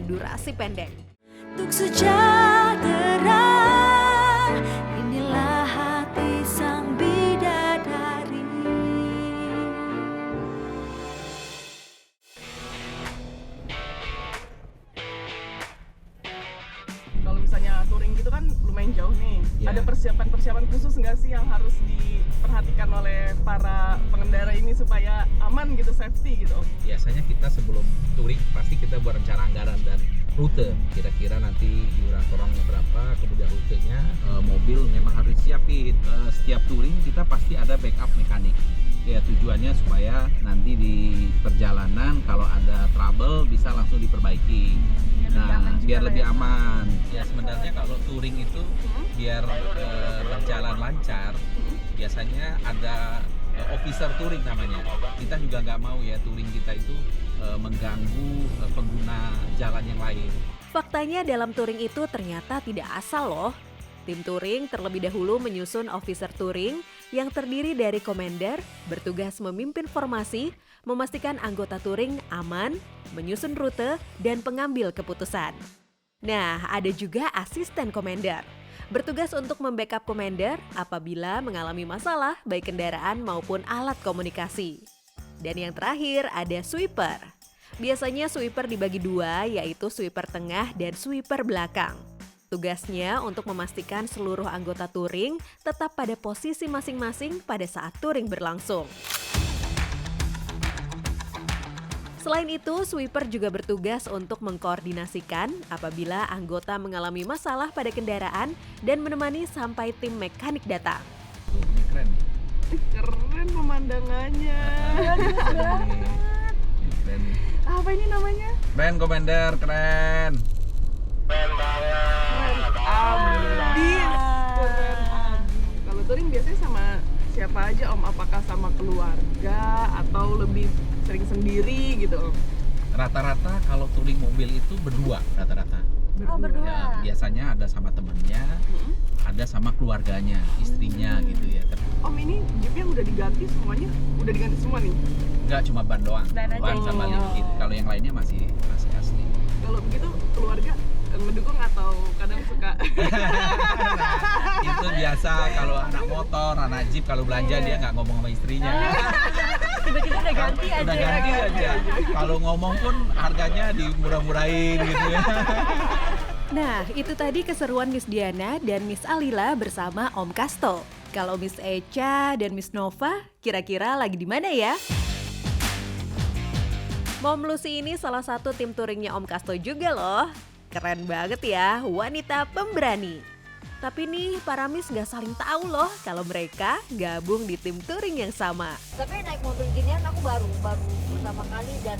durasi pendek. Untuk sejahtera, inilah hati sang bidadari. Kalau misalnya touring gitu kan lumayan jauh nih. Ya. Ada persiapan-persiapan khusus nggak sih yang harus diperhatikan oleh para pengendara ini supaya aman gitu, safety gitu Om? Biasanya kita sebelum touring pasti kita buat rencana anggaran dan rute. Kira-kira nanti iuran orangnya berapa, kemudian rutenya, mobil memang harus disiapin. Setiap touring kita pasti ada backup mekanik. Ya tujuannya supaya nanti di perjalanan kalau ada trouble bisa langsung diperbaiki. Nah, biar lebih aman. Ya sebenarnya kalau touring itu biar berjalan lancar, biasanya ada officer touring namanya. Kita juga nggak mau ya touring kita itu mengganggu pengguna jalan yang lain. Faktanya dalam touring itu ternyata tidak asal loh. Tim touring terlebih dahulu menyusun officer touring yang terdiri dari komander, bertugas memimpin formasi, memastikan anggota touring aman, menyusun rute, dan pengambil keputusan. Nah, ada juga asisten komander, bertugas untuk membackup komander apabila mengalami masalah baik kendaraan maupun alat komunikasi. Dan yang terakhir ada sweeper. Biasanya sweeper dibagi dua, yaitu sweeper tengah dan sweeper belakang. Tugasnya untuk memastikan seluruh anggota touring tetap pada posisi masing-masing pada saat touring berlangsung. Selain itu, sweeper juga bertugas untuk mengkoordinasikan apabila anggota mengalami masalah pada kendaraan dan menemani sampai tim mekanik datang. Tuh, ini keren nih. Keren pemandangannya. Ini keren nih. Apa ini namanya? Keren Komander, keren. Keren abis. Keren abis. Kalau touring biasanya sama siapa aja Om? Apakah sama keluarga atau lebih sering sendiri gitu Om? Rata-rata kalau touring mobil itu berdua rata-rata. Berdua. Ya, biasanya ada sama temennya, ada sama keluarganya, istrinya gitu ya. Om, ini jeepnya udah diganti semuanya? Udah diganti semua nih? Enggak cuma ban doang, Ban aja. ban sama lift. Kalau yang lainnya masih asli. Kalau begitu keluarga mendukung atau kadang suka? Nah, itu biasa kalau anak motor, anak jeep kalau belanja dia nggak ngomong sama istrinya. Tiba-tiba udah ganti aja. Udah ganti aja. Kalau ngomong pun harganya dimurah-murahin gitu ya. Nah, itu tadi keseruan Miss Diana dan Miss Alila bersama Om Kasto. Kalau Miss Echa dan Miss Nova, kira-kira lagi di mana ya? Mom Lucy ini salah satu tim touringnya Om Kasto juga loh. Keren banget ya, wanita pemberani. Tapi nih, para Miss gak saling tahu loh kalau mereka gabung di tim touring yang sama. Tapi naik mobil ginian aku baru pertama kali dan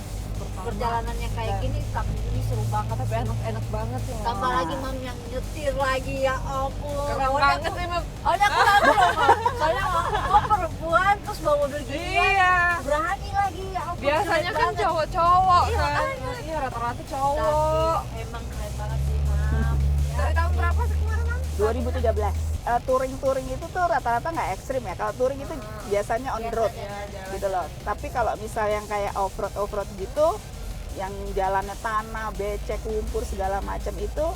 perjalanannya kayak gini, tapi ini seru banget. Tapi enak banget sih. Tambah lagi Mam yang nyetir lagi, ya ampun. Keren banget sih Mam. Awalnya aku ragu loh Mam. Soalnya kok perempuan terus bawa mobil ginian. Iya. Berani lagi, ya ampun. Biasanya keren kan banget. cowok-cowok Iya, kan. makanya. Iya, rata-rata cowok. Tapi emang keren banget sih Mam. Dari tahun berapa sih kemarin Mam? 2017. Touring itu tuh rata-rata nggak ekstrim ya. Kalau touring itu biasanya on the road gitu loh. Tapi kalau misal yang kayak off-road gitu, yang jalannya tanah, becek, lumpur segala macam itu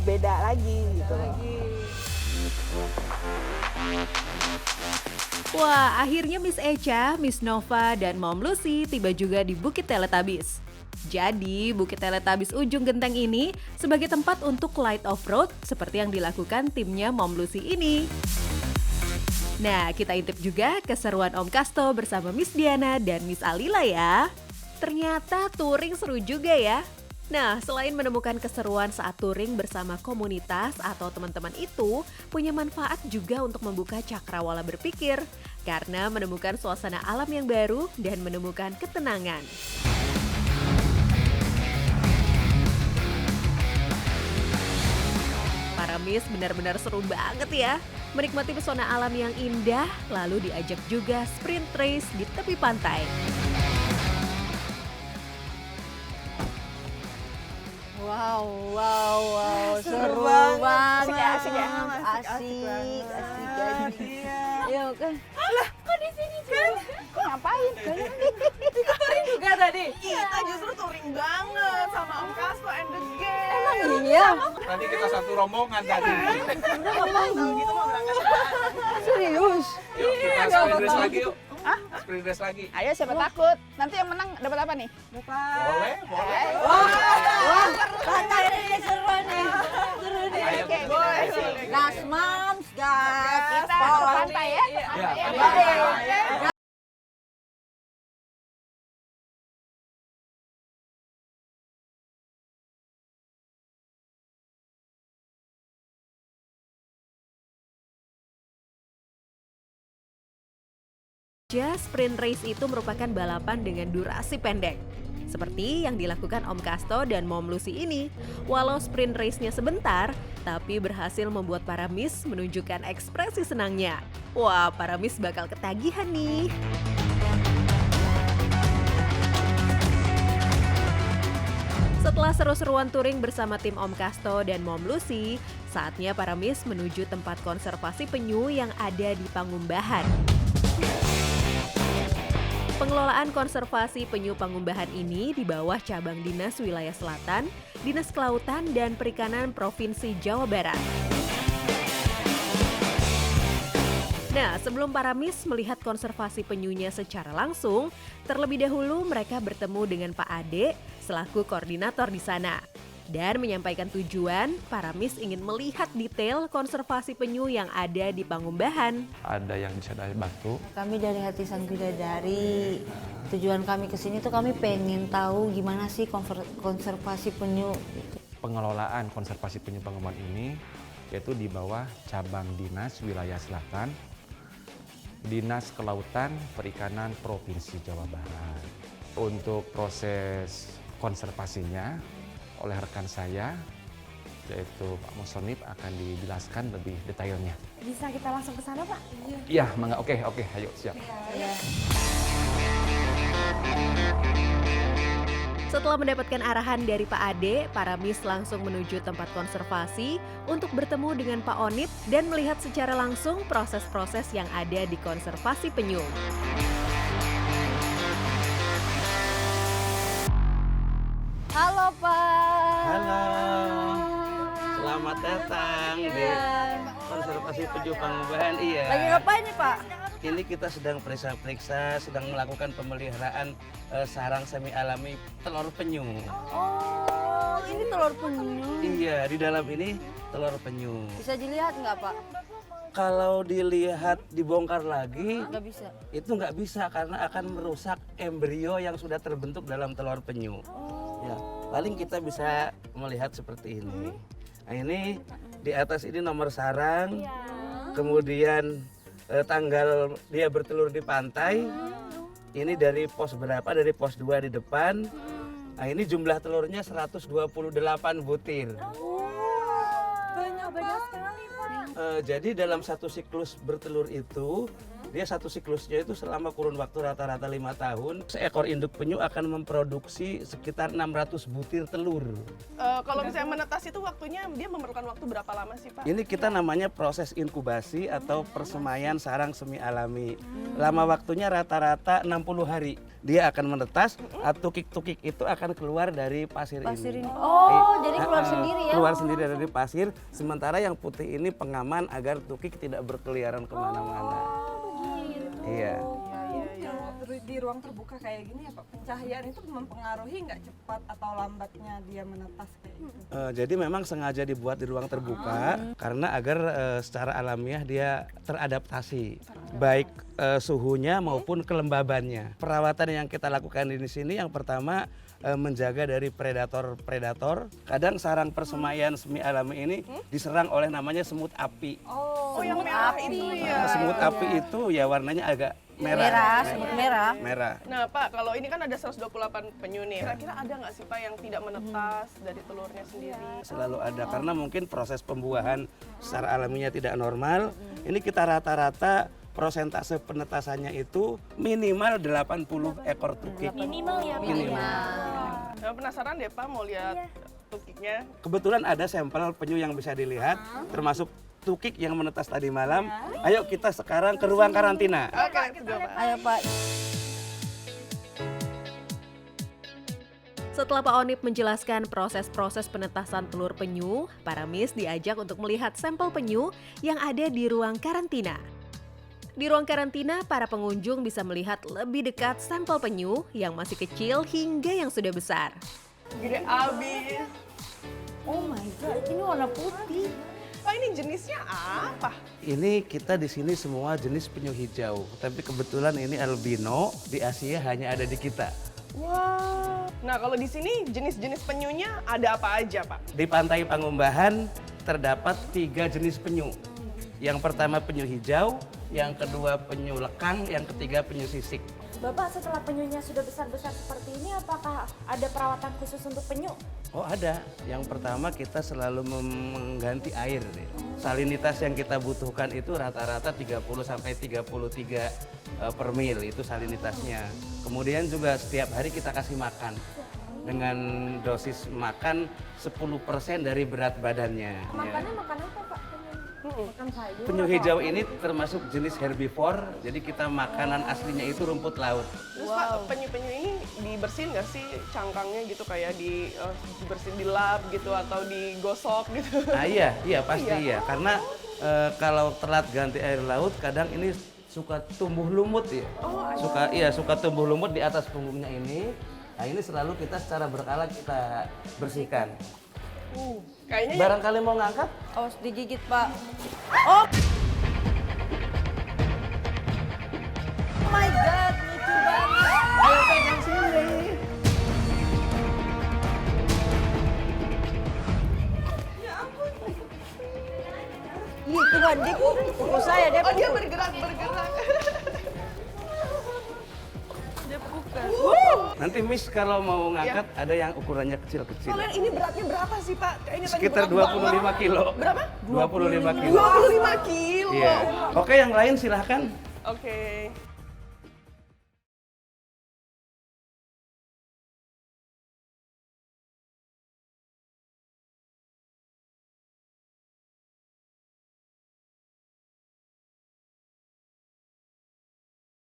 beda lagi gitu loh. Wah, akhirnya Miss Echa, Miss Nova, dan Mom Lucy tiba juga di Bukit Teletubbies. Jadi, Bukit Teletubbies Ujung Genteng ini sebagai tempat untuk light off-road seperti yang dilakukan timnya Mom Lucy ini. Nah, kita intip juga keseruan Om Kasto bersama Miss Diana dan Miss Alila ya. Ternyata touring seru juga ya. Nah, selain menemukan keseruan saat touring bersama komunitas atau teman-teman itu, punya manfaat juga untuk membuka cakrawala berpikir karena menemukan suasana alam yang baru dan menemukan ketenangan. Para Miss benar-benar seru banget ya. Menikmati pesona alam yang indah, lalu diajak juga sprint race di tepi pantai. Wow, seru banget. banget. Asik ya? Asik. Yuk kan. Kok ngapain? Touring juga tadi? Kita justru touring banget sama Om Kasto Tadi kita satu rombongan tadi. Serius? Yuk kita sprint race lagi yuk. Sprint race lagi. Ayo siapa takut? Nanti yang menang dapat apa nih? Boleh, boleh. Santai ini seru nih. Seru nih. Ayo, boleh. Gas mams, gas. Kita ke pantai ya? Ya. Sprint race itu merupakan balapan dengan durasi pendek. Seperti yang dilakukan Om Kasto dan Mom Lucy ini. Walau sprint race-nya sebentar, tapi berhasil membuat para Miss menunjukkan ekspresi senangnya. Wah, para Miss bakal ketagihan nih. Setelah seru-seruan touring bersama tim Om Kasto dan Mom Lucy, saatnya para Miss menuju tempat konservasi penyu yang ada di Pangumbahan. Pengelolaan konservasi penyu Pangumbahan ini di bawah cabang Dinas Wilayah Selatan, Dinas Kelautan dan Perikanan Provinsi Jawa Barat. Nah, sebelum para Miss melihat konservasi penyunya secara langsung, terlebih dahulu mereka bertemu dengan Pak Ade selaku koordinator di sana. Dan menyampaikan tujuan, para Miss ingin melihat detail konservasi penyu yang ada di Pangumbahan. Ada yang bisa saya bantu? Kami dari Hati Sang Bidadari, tujuan kami ke sini tuh kami pengen tahu gimana sih konservasi penyu. Pengelolaan konservasi penyu Pangumbahan ini yaitu di bawah cabang Dinas Wilayah Selatan, Dinas Kelautan Perikanan Provinsi Jawa Barat. Untuk proses konservasinya oleh rekan saya, yaitu Pak Musonib, akan dijelaskan lebih detailnya. Bisa kita langsung ke sana, Pak? Iya, mangga. Oke, ayo siap. Setelah mendapatkan arahan dari Pak Ade, para Miss langsung menuju tempat konservasi untuk bertemu dengan Pak Onip dan melihat secara langsung proses-proses yang ada di konservasi penyu. Halo Pak. Halo, selamat datang di konservasi penyu Pangumbahan. Iya. Lagi ngapain nih Pak? Ini kita sedang periksa-periksa, sedang melakukan pemeliharaan sarang semi alami telur penyu. Oh, ini telur penyu. Iya, di dalam ini telur penyu. Bisa dilihat nggak Pak? Kalau dilihat dibongkar lagi, Nggak bisa. itu nggak bisa karena akan merusak embrio yang sudah terbentuk dalam telur penyu. Ya, paling kita bisa melihat seperti ini. Nah, ini di atas ini nomor sarang, kemudian tanggal dia bertelur di pantai. Ini dari pos berapa? Dari pos 2 di depan. Nah, ini jumlah telurnya 128 butir. Banyak sekali, Pak. Jadi dalam satu siklus bertelur itu, dia satu siklusnya itu selama kurun waktu rata-rata 5 tahun, seekor induk penyu akan memproduksi sekitar 600 butir telur. Kalau misalnya menetas itu waktunya dia memerlukan waktu berapa lama sih Pak? Ini kita namanya proses inkubasi atau persemaian sarang semi alami. Lama waktunya rata-rata 60 hari. Dia akan menetas, tukik-tukik itu akan keluar dari pasir ini. Oh, jadi keluar sendiri ya? Keluar sendiri dari pasir, sementara yang putih ini pengaman agar tukik tidak berkeliaran kemana-mana. Iya. Di ruang terbuka kayak gini ya Pak, pencahayaan itu mempengaruhi nggak cepat atau lambatnya dia menetas kayak gitu? Jadi memang sengaja dibuat di ruang terbuka karena agar secara alamiah dia teradaptasi, baik suhunya maupun kelembabannya. Perawatan yang kita lakukan di sini yang pertama menjaga dari predator-predator. Kadang sarang persemaian semi alami ini diserang oleh namanya semut api. Oh, yang merah itu ya. Semut api itu ya warnanya agak merah. Merah. Nah Pak, kalau ini kan ada 128 penyu nih. Kira-kira ada nggak sih Pak yang tidak menetas dari telurnya sendiri? Selalu ada karena mungkin proses pembuahan secara alaminya tidak normal. Ini kita rata-rata persentase penetasannya itu minimal 80 ekor tukik. Minimal ya Pak? Minimal. Nah, penasaran deh Pak mau lihat tukiknya. Kebetulan ada sampel penyu yang bisa dilihat, termasuk tukik yang menetas tadi malam. Ayo kita sekarang ke ruang karantina. Oke, let's go Pak. Ayo Pak. Setelah Pak Onip menjelaskan proses-proses penetasan telur penyu, para Miss diajak untuk melihat sampel penyu yang ada di ruang karantina. Di ruang karantina, para pengunjung bisa melihat lebih dekat sampel penyu yang masih kecil hingga yang sudah besar. Gede abis. Oh my god, ini warna putih. Pak, ini jenisnya apa? Ini kita di sini semua jenis penyu hijau, tapi kebetulan ini albino, di Asia hanya ada di kita. Wah. Nah, kalau di sini jenis-jenis penyunya ada apa aja, Pak? Di Pantai Pangumbahan terdapat 3 jenis penyu. Yang pertama penyu hijau, yang kedua penyu lekang, yang ketiga penyu sisik. Bapak, setelah penyunya sudah besar-besar seperti ini, apakah ada perawatan khusus untuk penyu? Oh ada, yang pertama kita selalu mengganti air. Salinitas yang kita butuhkan itu rata-rata 30-33 per mil, itu salinitasnya. Kemudian juga setiap hari kita kasih makan. Dengan dosis makan 10% dari berat badannya. Makannya makan apa, Pak? Makan sayur? Penyu hijau ini termasuk jenis herbivore, jadi kita makanan aslinya itu rumput laut. Terus Pak, penyu-penyu ini dibersihin nggak sih cangkangnya gitu, kayak dibersihin di lap gitu atau digosok gitu? Ah iya pasti iya. Karena kalau telat ganti air laut kadang ini suka tumbuh lumut ya. Suka tumbuh lumut di atas punggungnya ini. Nah ini selalu kita secara berkala kita bersihkan. Kayaknya Barangkali mau ngangkat? Awas digigit, Pak. Oh my god, lucu banget. Ayo pegang sini. Ih, Tuhan, dia pukul saya, dia oh, dia bergerak. Nanti Miss kalau mau ngangkat ada yang ukurannya kecil-kecil. Kalian ini beratnya berapa sih, Pak? Kayaknya tadi Sekitar berat 25 banget. kilo. Berapa? 25 kilo. 25 kilo. Iya. Oke, yang lain silahkan. Oke.